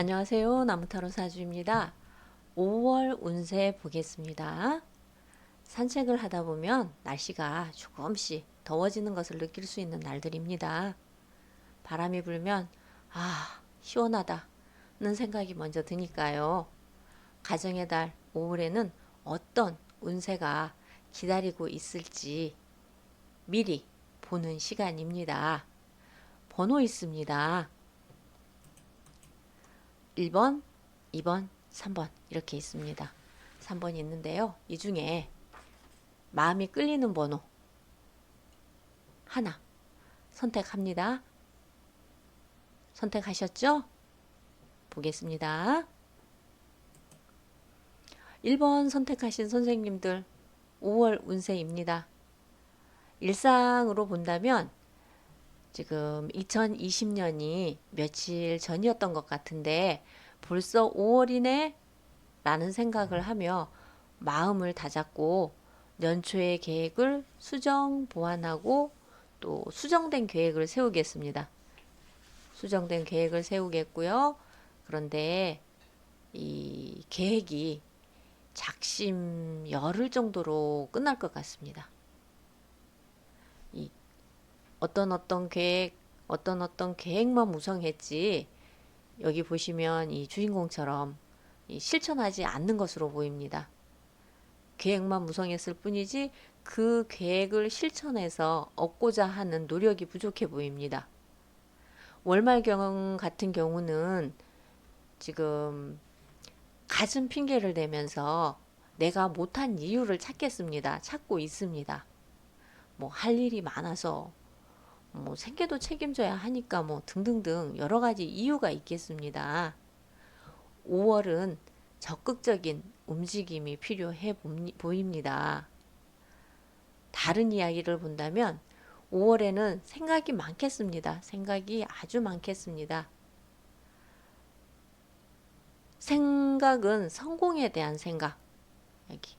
안녕하세요. 나무타로 사주입니다. 5월 운세 보겠습니다. 산책을 하다 보면 날씨가 조금씩 더워지는 것을 느낄 수 있는 날들입니다. 바람이 불면 시원하다는 생각이 먼저 드니까요. 가정의 달 5월에는 어떤 운세가 기다리고 있을지 미리 보는 시간입니다. 번호 있습니다. 1번, 2번, 3번 이렇게 있습니다. 3번이 있는데요. 이 중에 마음이 끌리는 번호 하나 선택합니다. 선택하셨죠? 보겠습니다. 1번 선택하신 선생님들 5월 운세입니다. 일상으로 본다면 지금 2020년이 며칠 전이었던 것 같은데 벌써 5월이네? 라는 생각을 하며 마음을 다잡고 연초의 계획을 수정, 보완하고 또 수정된 계획을 세우겠습니다. 수정된 계획을 세우겠고요. 그런데 이 계획이 작심 열흘 정도로 끝날 것 같습니다. 이 어떤 계획만 무성했지 여기 보시면 이 주인공처럼 실천하지 않는 것으로 보입니다. 계획만 무성했을 뿐이지 그 계획을 실천해서 얻고자 하는 노력이 부족해 보입니다. 월말경 같은 경우는 지금 갖은 핑계를 대면서 내가 못한 이유를 찾고 있습니다. 뭐 할 일이 많아서 뭐 생계도 책임져야 하니까 뭐 등등등 여러 가지 이유가 있겠습니다. 5월은 적극적인 움직임이 필요해 보입니다. 다른 이야기를 본다면 5월에는 생각이 많겠습니다. 생각이 아주 많겠습니다. 생각은 성공에 대한 생각. 여기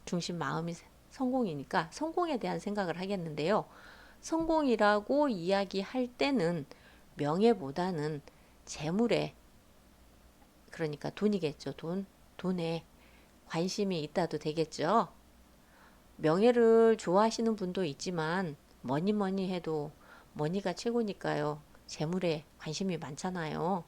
중심 마음이 성공이니까 성공에 대한 생각을 하겠는데요. 성공이라고 이야기할 때는 명예보다는 재물에, 그러니까 돈이겠죠. 돈에 관심이 있다도 되겠죠. 명예를 좋아하시는 분도 있지만 뭐니 해도 머니가 최고니까요. 재물에 관심이 많잖아요.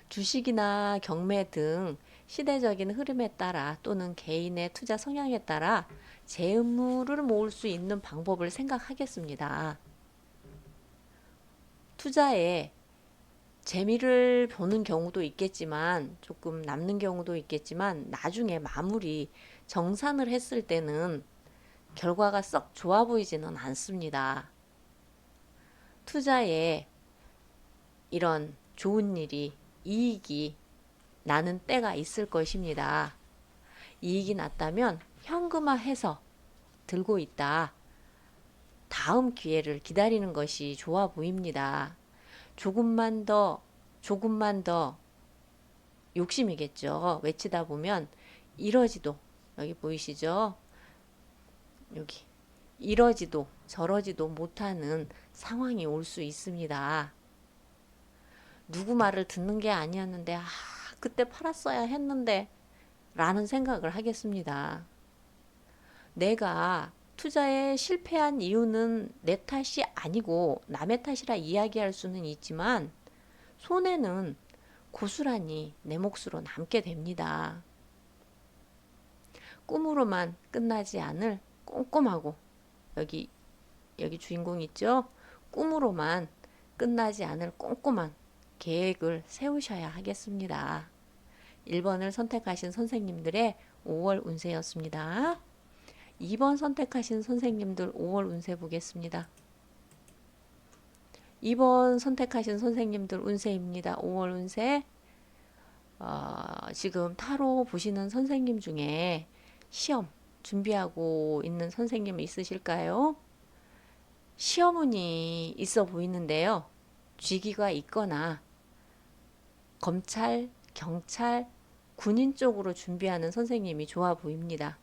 주식이나 경매 등 시대적인 흐름에 따라 또는 개인의 투자 성향에 따라 재물을 모을 수 있는 방법을 생각하겠습니다. 투자에 재미를 보는 경우도 있겠지만 조금 남는 경우도 있겠지만 나중에 마무리 정산을 했을 때는 결과가 썩 좋아 보이지는 않습니다. 투자에 이런 좋은 일이 이익이 나는 때가 있을 것입니다. 이익이 났다면 현금화해서 들고 있다. 다음 기회를 기다리는 것이 좋아 보입니다. 조금만 더 욕심이겠죠. 외치다 보면 이러지도, 여기 보이시죠? 여기 이러지도 저러지도 못하는 상황이 올 수 있습니다. 누구 말을 듣는 게 아니었는데 그때 팔았어야 했는데 라는 생각을 하겠습니다. 내가 투자에 실패한 이유는 내 탓이 아니고 남의 탓이라 이야기할 수는 있지만 손해는 고스란히 내 몫으로 남게 됩니다. 꿈으로만 끝나지 않을 꼼꼼하고 여기 주인공 있죠? 꿈으로만 끝나지 않을 꼼꼼한 계획을 세우셔야 하겠습니다. 1번을 선택하신 선생님들의 5월 운세였습니다. 2번 선택하신 선생님들 5월 운세 보겠습니다. 2번 선택하신 선생님들 운세입니다. 5월 운세. 지금 타로 보시는 선생님 중에 시험 준비하고 있는 선생님 있으실까요? 시험운이 있어 보이는데요. 쥐기가 있거나 검찰, 경찰, 군인 쪽으로 준비하는 선생님이 좋아 보입니다.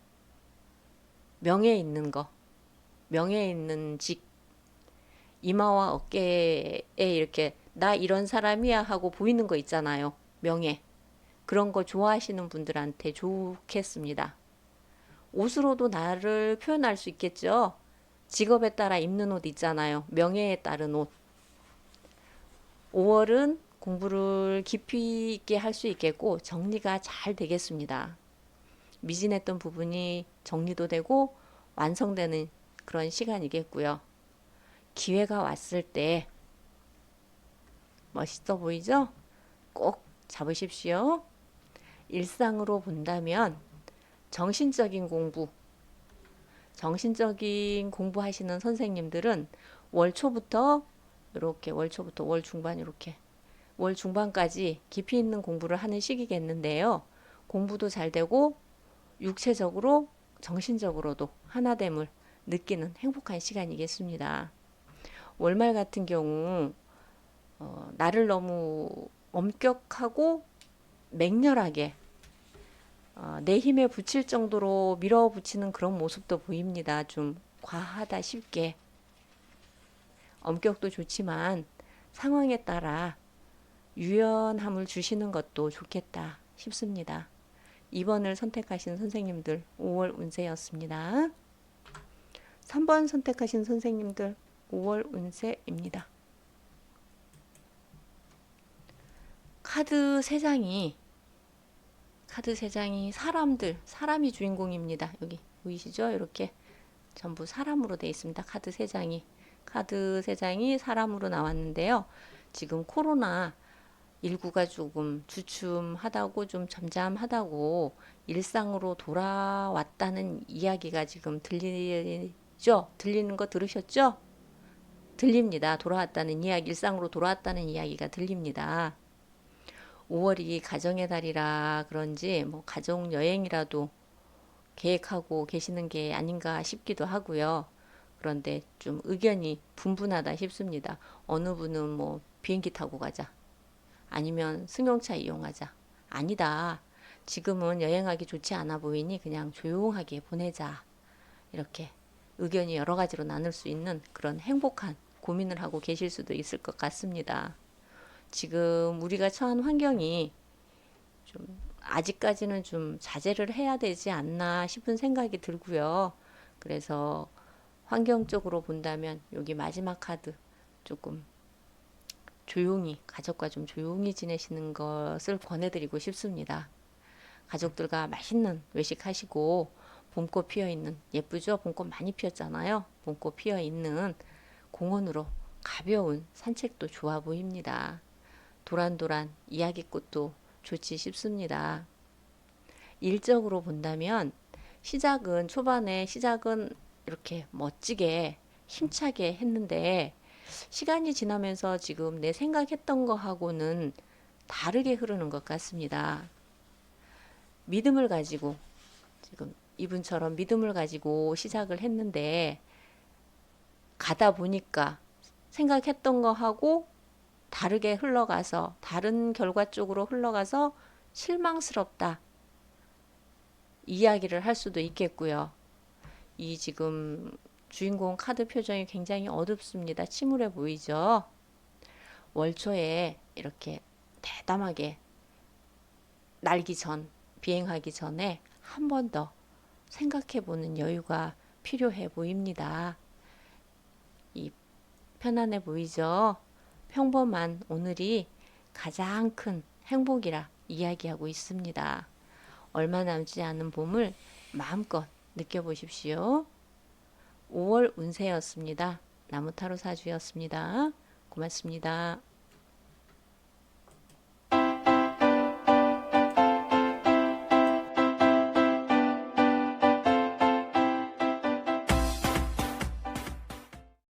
명예 있는 거, 명예 있는 직, 이마와 어깨에 이렇게 나 이런 사람이야 하고 보이는 거 있잖아요. 명예. 그런 거 좋아하시는 분들한테 좋겠습니다. 옷으로도 나를 표현할 수 있겠죠. 직업에 따라 입는 옷 있잖아요. 명예에 따른 옷. 5월은 공부를 깊이 있게 할 수 있겠고 정리가 잘 되겠습니다. 미진했던 부분이 정리도 되고 완성되는 그런 시간이겠고요. 기회가 왔을 때 멋있어 보이죠? 꼭 잡으십시오. 일상으로 본다면 정신적인 공부, 정신적인 공부하시는 선생님들은 월 초부터 이렇게 월 초부터 월 중반 이렇게 월 중반까지 깊이 있는 공부를 하는 시기겠는데요. 공부도 잘 되고 육체적으로 정신적으로도 하나됨을 느끼는 행복한 시간이겠습니다. 월말 같은 경우 나를 너무 엄격하고 맹렬하게 내 힘에 붙일 정도로 밀어붙이는 그런 모습도 보입니다. 좀 과하다 싶게. 엄격도 좋지만 상황에 따라 유연함을 주시는 것도 좋겠다 싶습니다. 2번을 선택하신 선생님들 5월 운세였습니다. 3번 선택하신 선생님들 5월 운세입니다. 카드 3장이 사람이 주인공입니다. 여기 보이시죠? 이렇게 전부 사람으로 되어 있습니다. 카드 3장이 사람으로 나왔는데요. 지금 코로나 19가 조금 주춤하다고 좀 잠잠하다고 일상으로 돌아왔다는 이야기가 지금 들리죠? 들리는 거 들으셨죠? 들립니다. 돌아왔다는 이야기, 일상으로 돌아왔다는 이야기가 들립니다. 5월이 가정의 달이라 그런지 뭐 가족 여행이라도 계획하고 계시는 게 아닌가 싶기도 하고요. 그런데 좀 의견이 분분하다 싶습니다. 어느 분은 뭐 비행기 타고 가자. 아니면 승용차 이용하자. 아니다. 지금은 여행하기 좋지 않아 보이니 그냥 조용하게 보내자. 이렇게 의견이 여러 가지로 나눌 수 있는 그런 행복한 고민을 하고 계실 수도 있을 것 같습니다. 지금 우리가 처한 환경이 좀 아직까지는 좀 자제를 해야 되지 않나 싶은 생각이 들고요. 그래서 환경적으로 본다면 여기 마지막 카드 조금 조용히 가족과 좀 조용히 지내시는 것을 권해드리고 싶습니다. 가족들과 맛있는 외식하시고 봄꽃 피어있는 예쁘죠? 봄꽃 많이 피었잖아요. 봄꽃 피어있는 공원으로 가벼운 산책도 좋아 보입니다. 도란도란 이야기꽃도 좋지 싶습니다. 일적으로 본다면 초반에 시작은 이렇게 멋지게 힘차게 했는데 시간이 지나면서 지금 내 생각했던 거하고는 다르게 흐르는 것 같습니다. 믿음을 가지고 지금 이분처럼 믿음을 가지고 시작을 했는데 가다 보니까 생각했던 거하고 다르게 흘러가서 다른 결과 쪽으로 흘러가서 실망스럽다 이야기를 할 수도 있겠고요. 이 지금 주인공 카드 표정이 굉장히 어둡습니다. 침울해 보이죠? 월초에 이렇게 대담하게 비행하기 전에 한 번 더 생각해보는 여유가 필요해 보입니다. 이 편안해 보이죠? 평범한 오늘이 가장 큰 행복이라 이야기하고 있습니다. 얼마 남지 않은 봄을 마음껏 느껴보십시오. 5월 운세였습니다. 나무타로 사주였습니다. 고맙습니다.